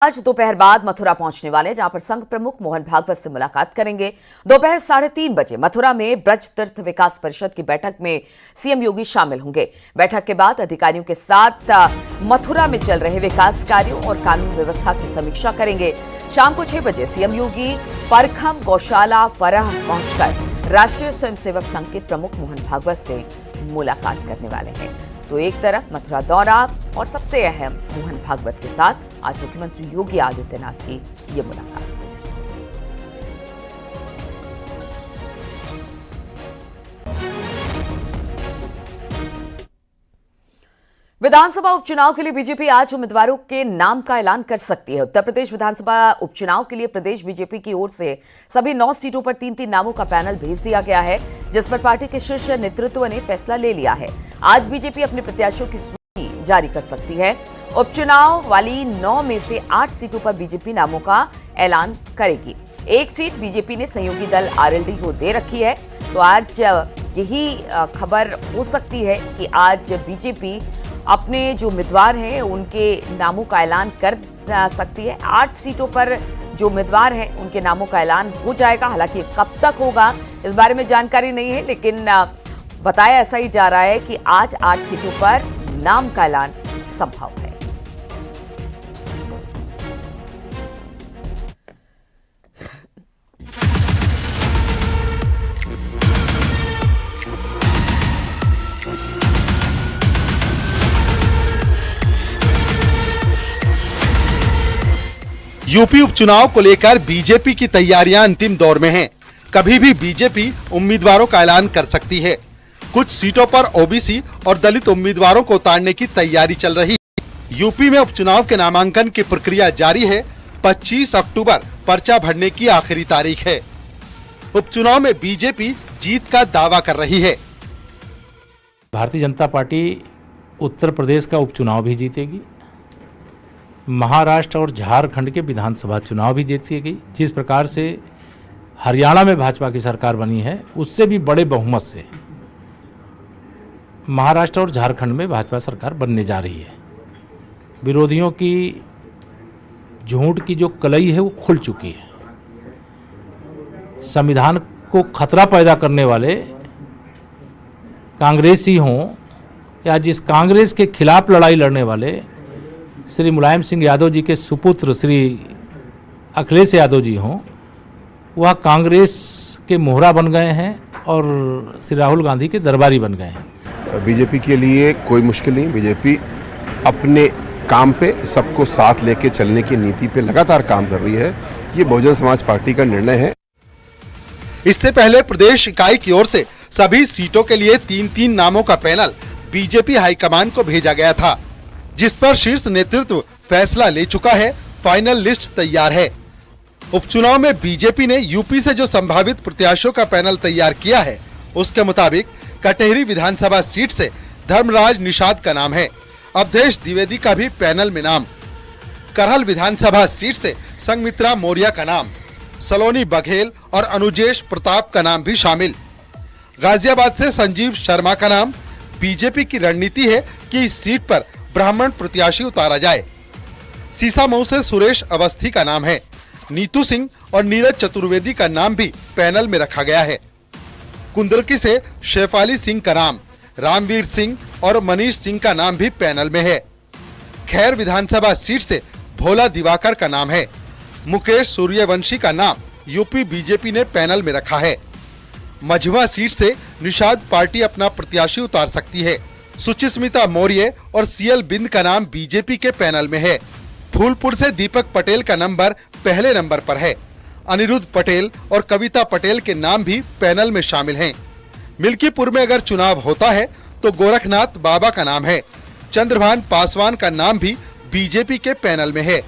आज दोपहर बाद मथुरा पहुंचने वाले, जहां पर संघ प्रमुख मोहन भागवत से मुलाकात करेंगे। दोपहर 3:30 बजे मथुरा में ब्रज तीर्थ विकास परिषद की बैठक में सीएम योगी शामिल होंगे। बैठक के बाद अधिकारियों के साथ मथुरा में चल रहे विकास कार्यों और कानून व्यवस्था की समीक्षा करेंगे। शाम को 6 बजे सीएम योगी परखम गौशाला फरह पहुंचकर राष्ट्रीय स्वयंसेवक संघ के प्रमुख मोहन भागवत से मुलाकात करने वाले हैं। तो एक तरफ मथुरा दौरा और सबसे अहम मोहन भागवत के साथ आज मुख्यमंत्री योगी आदित्यनाथ की ये मुलाकात। विधानसभा उपचुनाव के लिए बीजेपी आज उम्मीदवारों के नाम का ऐलान कर सकती है। उत्तर प्रदेश विधानसभा उपचुनाव के लिए प्रदेश बीजेपी की ओर से सभी 9 सीटों पर 3-3 नामों का पैनल भेज दिया गया है, जिस पर पार्टी के शीर्ष नेतृत्व ने फैसला ले लिया है। आज बीजेपी अपने प्रत्याशियों की सूची जारी कर सकती है। उपचुनाव वाली 9 में से 8 सीटों पर बीजेपी नामों का ऐलान करेगी। एक सीट बीजेपी ने सहयोगी दल आरएलडी को दे रखी है। तो आज यही खबर हो सकती है कि आज बीजेपी अपने जो उम्मीदवार हैं उनके नामों का ऐलान कर सकती है। 8 सीटों पर जो उम्मीदवार हैं उनके नामों का ऐलान हो जाएगा। हालांकि कब तक होगा इस बारे में जानकारी नहीं है, लेकिन बताया ऐसा ही जा रहा है कि आज 8 सीटों पर नाम का ऐलान संभव है। यूपी उपचुनाव को लेकर बीजेपी की तैयारियां अंतिम दौर में हैं। कभी भी बीजेपी उम्मीदवारों का ऐलान कर सकती है। कुछ सीटों पर ओबीसी और दलित उम्मीदवारों को उतारने की तैयारी चल रही है। यूपी में उपचुनाव के नामांकन की प्रक्रिया जारी है। 25 अक्टूबर पर्चा भरने की आखिरी तारीख है। उपचुनाव में बीजेपी जीत का दावा कर रही है। भारतीय जनता पार्टी उत्तर प्रदेश का उपचुनाव भी जीतेगी, महाराष्ट्र और झारखंड के विधानसभा चुनाव भी जीतेगी। जिस प्रकार से हरियाणा में भाजपा की सरकार बनी है, उससे भी बड़े बहुमत से महाराष्ट्र और झारखंड में भाजपा सरकार बनने जा रही है। विरोधियों की झूठ की जो कलई है वो खुल चुकी है। संविधान को खतरा पैदा करने वाले कांग्रेसी हों या जिस कांग्रेस के खिलाफ लड़ाई लड़ने वाले श्री मुलायम सिंह यादव जी के सुपुत्र श्री अखिलेश यादव जी हों, वह कांग्रेस के मोहरा बन गए हैं और श्री राहुल गांधी के दरबारी बन गए हैं। बीजेपी के लिए कोई मुश्किल नहीं। बीजेपी अपने काम पे सबको साथ लेके चलने की नीति पे लगातार काम कर रही है। ये बहुजन समाज पार्टी का निर्णय है। इससे पहले प्रदेश इकाई की ओर से सभी सीटों के लिए 3-3 नामों का पैनल बीजेपी हाईकमान को भेजा गया था, जिस पर शीर्ष नेतृत्व फैसला ले चुका है। फाइनल लिस्ट तैयार है। उपचुनाव में बीजेपी ने यूपी से जो संभावित प्रत्याशियों का पैनल तैयार किया है, उसके मुताबिक कटेहरी विधानसभा सीट से धर्मराज निषाद का नाम है। अवधेश द्विवेदी का भी पैनल में नाम। करहल विधानसभा सीट से संघमित्रा मौर्य का नाम, सलोनी बघेल और अनुजेश प्रताप का नाम भी शामिल। गाजियाबाद से संजीव शर्मा का नाम। बीजेपी की रणनीति है कि इस सीट पर ब्राह्मण प्रत्याशी उतारा जाए। सीसामऊ से सुरेश अवस्थी का नाम है। नीतू सिंह और नीरज चतुर्वेदी का नाम भी पैनल में रखा गया है। कुंदरकी से शेफाली सिंह का नाम, रामवीर सिंह और मनीष सिंह का नाम भी पैनल में है। खैर विधानसभा सीट से भोला दिवाकर का नाम है। मुकेश सूर्यवंशी का नाम यूपी बीजेपी ने पैनल में रखा है। मझवा सीट से निषाद पार्टी अपना प्रत्याशी उतार सकती है। सुचिस्मिता मौर्य और सीएल बिंद का नाम बीजेपी के पैनल में है। फूलपुर से दीपक पटेल का नंबर पहले नंबर पर है। अनिरुद्ध पटेल और कविता पटेल के नाम भी पैनल में शामिल हैं। मिल्कीपुर में अगर चुनाव होता है तो गोरखनाथ बाबा का नाम है। चंद्रभान पासवान का नाम भी बीजेपी के पैनल में है।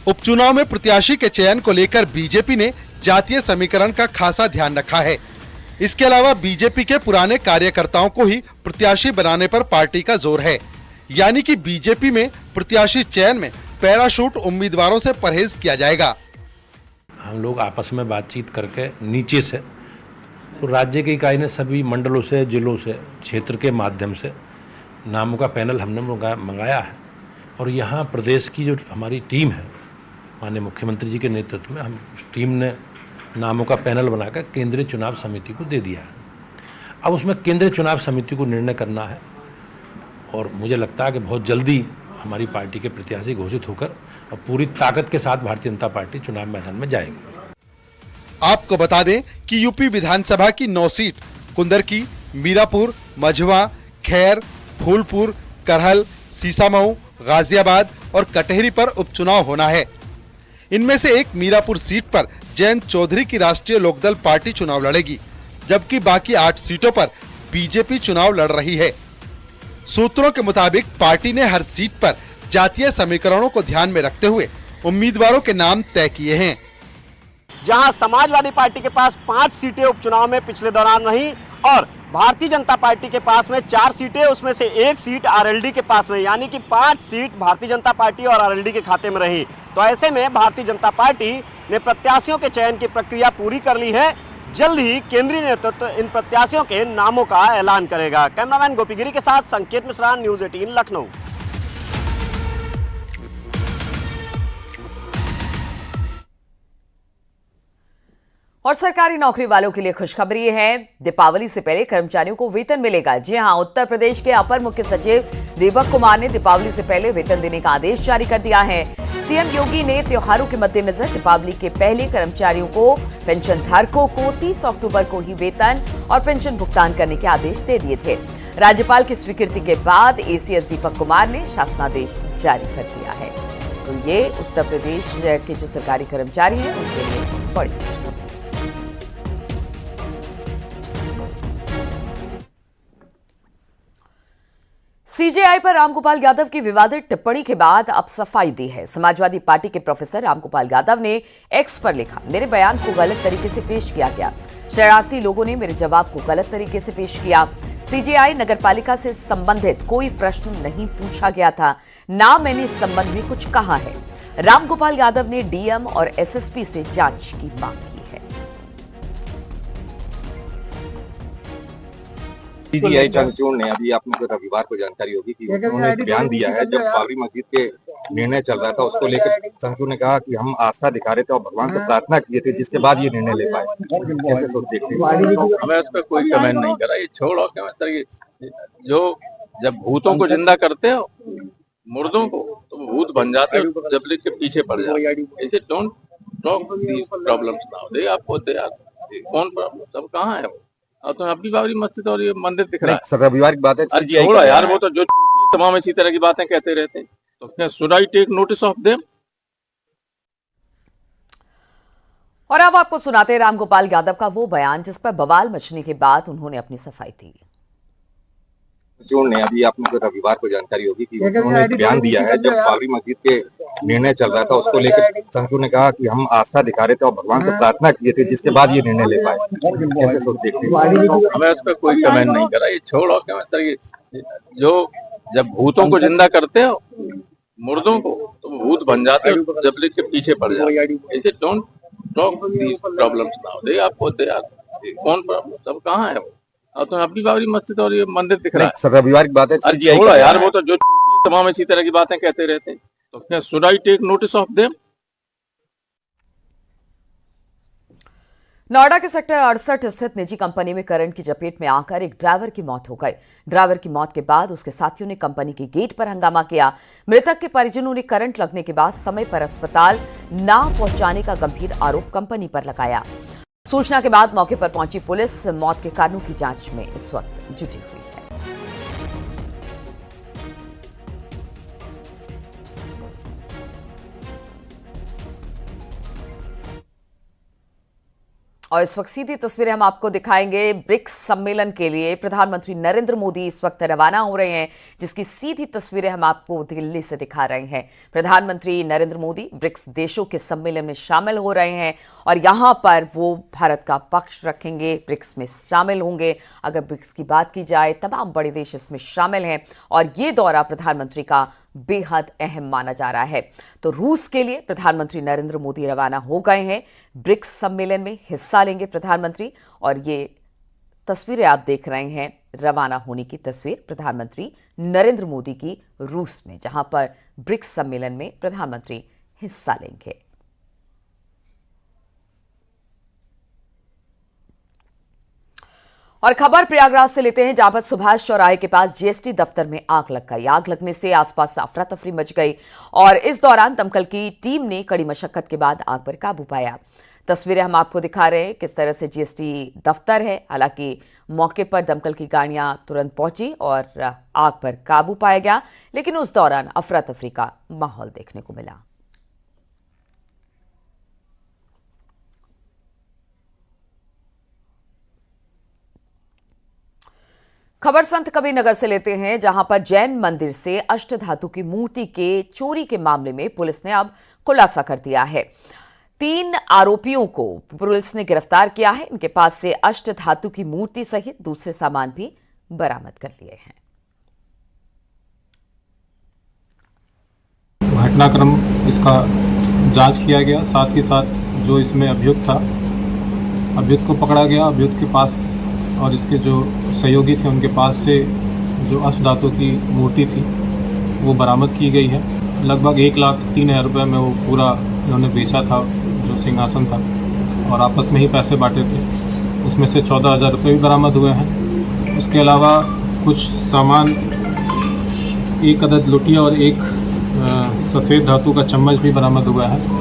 उपचुनाव में प्रत्याशी के चयन को लेकर बीजेपी ने जातीय समीकरण का खासा ध्यान रखा है। इसके अलावा बीजेपी के पुराने कार्यकर्ताओं को ही प्रत्याशी बनाने पर पार्टी का जोर है। यानी कि बीजेपी में प्रत्याशी चयन में पैराशूट उम्मीदवारों से परहेज किया जाएगा। हम लोग आपस में बातचीत करके नीचे से तो राज्य की इकाई ने सभी मंडलों से, जिलों से, क्षेत्र के माध्यम से नामों का पैनल हमने मंगाया है। और यहाँ प्रदेश की जो हमारी टीम है, माननीय मुख्यमंत्री जी के नेतृत्व में हम उस टीम ने नामों का पैनल बनाकर केंद्रीय चुनाव समिति को दे दिया है। अब उसमें केंद्रीय चुनाव समिति को निर्णय करना है और मुझे लगता है कि बहुत जल्दी हमारी पार्टी के प्रत्याशी घोषित होकर और पूरी ताकत के साथ भारतीय जनता पार्टी चुनाव मैदान में जाएगी। आपको बता दें कि यूपी विधानसभा की 9 सीट कुंदरकी, मीरापुर, मझवा, खैर, फूलपुर, करहल, सीसामऊ, गाजियाबाद और कटहरी पर उपचुनाव होना है। इनमें से एक मीरापुर सीट पर जयंत चौधरी की राष्ट्रीय लोकदल पार्टी चुनाव लड़ेगी, जबकि बाकी 8 सीटों पर बीजेपी चुनाव लड़ रही है। सूत्रों के मुताबिक पार्टी ने हर सीट पर जातीय समीकरणों को ध्यान में रखते हुए उम्मीदवारों के नाम तय किए हैं। जहां समाजवादी पार्टी के पास 5 सीटें उपचुनाव में पिछले दौरान रही और भारतीय जनता पार्टी के पास में 4 सीटें, उसमें से 1 सीट आरएलडी के पास में, यानी कि 5 सीट भारतीय जनता पार्टी और आरएलडी के खाते में रही। तो ऐसे में भारतीय जनता पार्टी ने प्रत्याशियों के चयन की प्रक्रिया पूरी कर ली है। जल्द ही केंद्रीय नेतृत्व इन प्रत्याशियों के नामों का ऐलान करेगा। कैमरामैन गोपीगिरी के साथ संकेत मिश्रा, न्यूज़ 18 लखनऊ। और सरकारी नौकरी वालों के लिए खुशखबरी है, दीपावली से पहले कर्मचारियों को वेतन मिलेगा। जी हां, उत्तर प्रदेश के अपर मुख्य सचिव दीपक कुमार ने दीपावली से पहले वेतन देने का आदेश जारी कर दिया है। सीएम योगी ने त्योहारों के मद्देनजर दीपावली के पहले कर्मचारियों को, पेंशन धारकों को 30 अक्टूबर को ही वेतन और पेंशन भुगतान करने के आदेश दे दिए थे। राज्यपाल की स्वीकृति के बाद एसीएस दीपक कुमार ने शासनादेश जारी कर दिया है। तो ये उत्तर प्रदेश के जो सरकारी कर्मचारी हैं उनके लिए बड़ी खुशखबरी। सीजेआई पर रामगोपाल यादव की विवादित टिप्पणी के बाद अब सफाई दी है। समाजवादी पार्टी के प्रोफेसर रामगोपाल यादव ने एक्स पर लिखा, मेरे बयान को गलत तरीके से पेश किया गया। शरारती लोगों ने मेरे जवाब को गलत तरीके से पेश किया। सीजेआई नगरपालिका से संबंधित कोई प्रश्न नहीं पूछा गया था, ना मैंने इस संबंध में कुछ कहा है। रामगोपाल यादव ने डीएम और एसएसपी से जांच की मांग की है। सीजेआई चंद्रचूड़ ने, अभी आपको रविवार को जानकारी होगी कि उन्होंने एक बयान दिया है। जब बाबरी मस्जिद के निर्णय चल रहा था उसको लेकर चंद्रचूड़ ने कहा कि हम आस्था दिखा रहे थे और भगवान से प्रार्थना किए थे, जिसके बाद ये निर्णय ले पाए। कैसे सोच देखते हैं? हमें उस पर कोई कमेंट नहीं करा, ये छोड़ो। जो जब भूतों को जिंदा करते हो, मुर्दों को, तो भूत बन जाते हो, जब के पीछे पड़ जाते। Don't talk these problems now. दे आपको कौन प्रॉब्लम, सब कहाँ है वो? अब तो अपनी बाबरी मस्जिद और ये मंदिर दिख रहा है। रविवार की बात है, छोड़ो यार, वो तो जो तमाम इसी तरह की बातें कहते रहते हैं। तो should I take notice of them? और अब आपको सुनाते हैं रामगोपाल यादव का वो बयान जिस पर बवाल मचने के बाद उन्होंने अपनी सफाई दी। चंद्रचूड़ ने, अभी आपको रविवार को जानकारी होगी कि उन्होंने एक बयान दिया है। जब बाबरी मस्जिद के निर्णय चल रहा था उसको लेकर चंद्रचूड़ ने कहा कि हम आस्था दिखा रहे थे और भगवान से प्रार्थना किए थे, जिसके बाद ये निर्णय ले पाए। कैसे सोच देखते हैं? हमें उस पर कोई कमेंट नहीं करा, ये छोड़ो। जो जब भूतों को जिंदा करते हो, मुर्दों को, तो भूत बन जाते हो, जब के पीछे पड़ जाते। Don't talk these problems now. दे आपको कौन प्रॉब्लम, सब कहाँ है वो? अब तो अपनी बाबरी मस्जिद और ये मंदिर दिख रहा है। रविवार की बात है, छोड़ो यार, वो तो जो तमाम इसी तरह की बातें कहते रहते हैं। तो should I take notice of them? Noida के सेक्टर 68 स्थित निजी कंपनी में करंट की चपेट में आकर एक ड्राइवर की मौत हो गई। ड्राइवर की मौत के बाद उसके साथियों ने कंपनी के गेट पर हंगामा किया। मृतक के परिजनों ने करंट लगने के बाद समय पर अस्पताल ना पहुंचाने का गंभीर आरोप कंपनी पर लगाया। सूचना के बाद मौके पर पहुंची पुलिस मौत के कारणों की जांच में इस वक्त जुटी हुई है। और इस वक्त सीधी तस्वीरें हम आपको दिखाएंगे। ब्रिक्स सम्मेलन के लिए प्रधानमंत्री नरेंद्र मोदी इस वक्त रवाना हो रहे हैं, जिसकी सीधी तस्वीरें हम आपको दिल्ली से दिखा रहे हैं। प्रधानमंत्री नरेंद्र मोदी ब्रिक्स देशों के सम्मेलन में शामिल हो रहे हैं और यहां पर वो भारत का पक्ष रखेंगे, ब्रिक्स में शामिल होंगे। अगर ब्रिक्स की बात की जाए, तमाम बड़े देश इसमें शामिल हैं और ये दौरा प्रधानमंत्री का बेहद अहम माना जा रहा है। तो रूस के लिए प्रधानमंत्री नरेंद्र मोदी रवाना हो गए हैं। ब्रिक्स सम्मेलन में हिस्सा लेंगे प्रधानमंत्री और ये तस्वीरें आप देख रहे हैं रवाना होने की तस्वीर प्रधानमंत्री नरेंद्र मोदी की रूस में, जहां पर ब्रिक्स सम्मेलन में प्रधानमंत्री हिस्सा लेंगे। और खबर प्रयागराज से लेते हैं, जहां पर सुभाष चौराहे के पास जीएसटी दफ्तर में आग लग गई। आग लगने से आसपास अफरा तफरी मच गई और इस दौरान दमकल की टीम ने कड़ी मशक्कत के बाद आग पर काबू पाया। तस्वीरें हम आपको दिखा रहे हैं किस तरह से जीएसटी दफ्तर है। हालांकि मौके पर दमकल की गाड़ियां तुरंत पहुंची और आग पर काबू पाया गया, लेकिन उस दौरान अफरा तफरी का माहौल देखने को मिला। खबर संत कबीर नगर से लेते हैं, जहां पर जैन मंदिर से अष्टधातु की मूर्ति के चोरी के मामले में पुलिस ने अब खुलासा कर दिया है। 3 आरोपियों को पुलिस ने गिरफ्तार किया है। इनके पास से अष्टधातु की मूर्ति सहित दूसरे सामान भी बरामद कर लिए हैं। घटनाक्रम इसका जांच किया गया, साथ ही साथ जो इसमें अभियुक्त था, अभियुक्त को पकड़ा गया। अभियुक्त के पास और इसके जो सहयोगी थे उनके पास से जो अष्टधातु की मूर्ति थी वो बरामद की गई है। लगभग 1,03,000 रुपये में वो पूरा इन्होंने बेचा था, जो सिंहासन था, और आपस में ही पैसे बांटे थे। उसमें से 14,000 रुपये भी बरामद हुए हैं। उसके अलावा कुछ सामान, 1 अदद लुटिया और 1 सफ़ेद धातु का चम्मच भी बरामद हुआ है।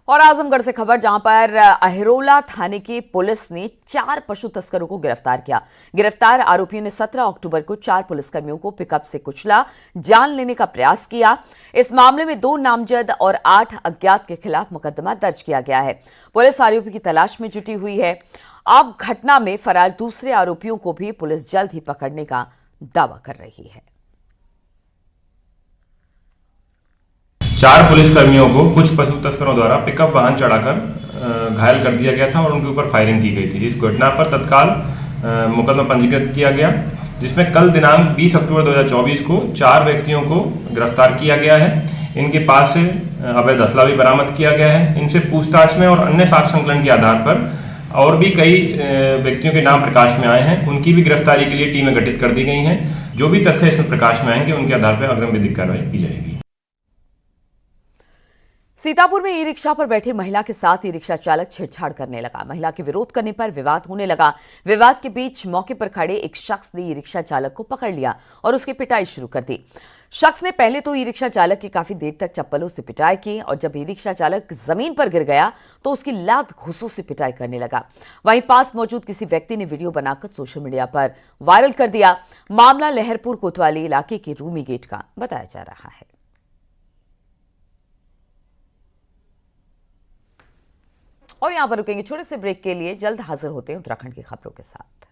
और आजमगढ़ से खबर, जहां पर अहिरोला थाने की पुलिस ने 4 पशु तस्करों को गिरफ्तार किया। गिरफ्तार आरोपियों ने 17 अक्टूबर को 4 पुलिसकर्मियों को पिकअप से कुचला, जान लेने का प्रयास किया। इस मामले में 2 नामजद और 8 अज्ञात के खिलाफ मुकदमा दर्ज किया गया है। पुलिस आरोपी की तलाश में जुटी हुई है। अब घटना में फरार दूसरे आरोपियों को भी पुलिस जल्द ही पकड़ने का दावा कर रही है। 4 पुलिसकर्मियों को कुछ पशु तस्करों द्वारा पिकअप वाहन चढ़ाकर घायल कर दिया गया था और उनके ऊपर फायरिंग की गई थी। इस घटना पर तत्काल मुकदमा पंजीकृत किया गया, जिसमें कल दिनांक 20 अक्टूबर 2024 को 4 व्यक्तियों को गिरफ्तार किया गया है। इनके पास से अवैध असला भी बरामद किया गया है। इनसे पूछताछ में और अन्य साक्ष्य संकलन के आधार पर और भी कई व्यक्तियों के नाम प्रकाश में आए हैं। उनकी भी गिरफ्तारी के लिए टीमें गठित कर दी गई हैं। जो भी तथ्य इसमें प्रकाश में आएंगे उनके आधार पर अग्रिम विधिक कार्रवाई की जाएगी। सीतापुर में ई रिक्शा पर बैठी महिला के साथ ई रिक्शा चालक छेड़छाड़ करने लगा। महिला के विरोध करने पर विवाद होने लगा। विवाद के बीच मौके पर खड़े एक शख्स ने ई रिक्शा चालक को पकड़ लिया और उसकी पिटाई शुरू कर दी। शख्स ने पहले तो ई रिक्शा चालक की काफी देर तक चप्पलों से पिटाई की और जब ई रिक्शा चालक जमीन पर गिर गया तो उसकी लात घुसों से पिटाई करने लगा। वहीं पास मौजूद किसी व्यक्ति ने वीडियो बनाकर सोशल मीडिया पर वायरल कर दिया। मामला लहरपुर कोतवाली इलाके के रूमी गेट का बताया जा रहा है। और यहां पर रुकेंगे छोटे से ब्रेक के लिए। जल्द हाजिर होते हैं उत्तराखंड की खबरों के साथ।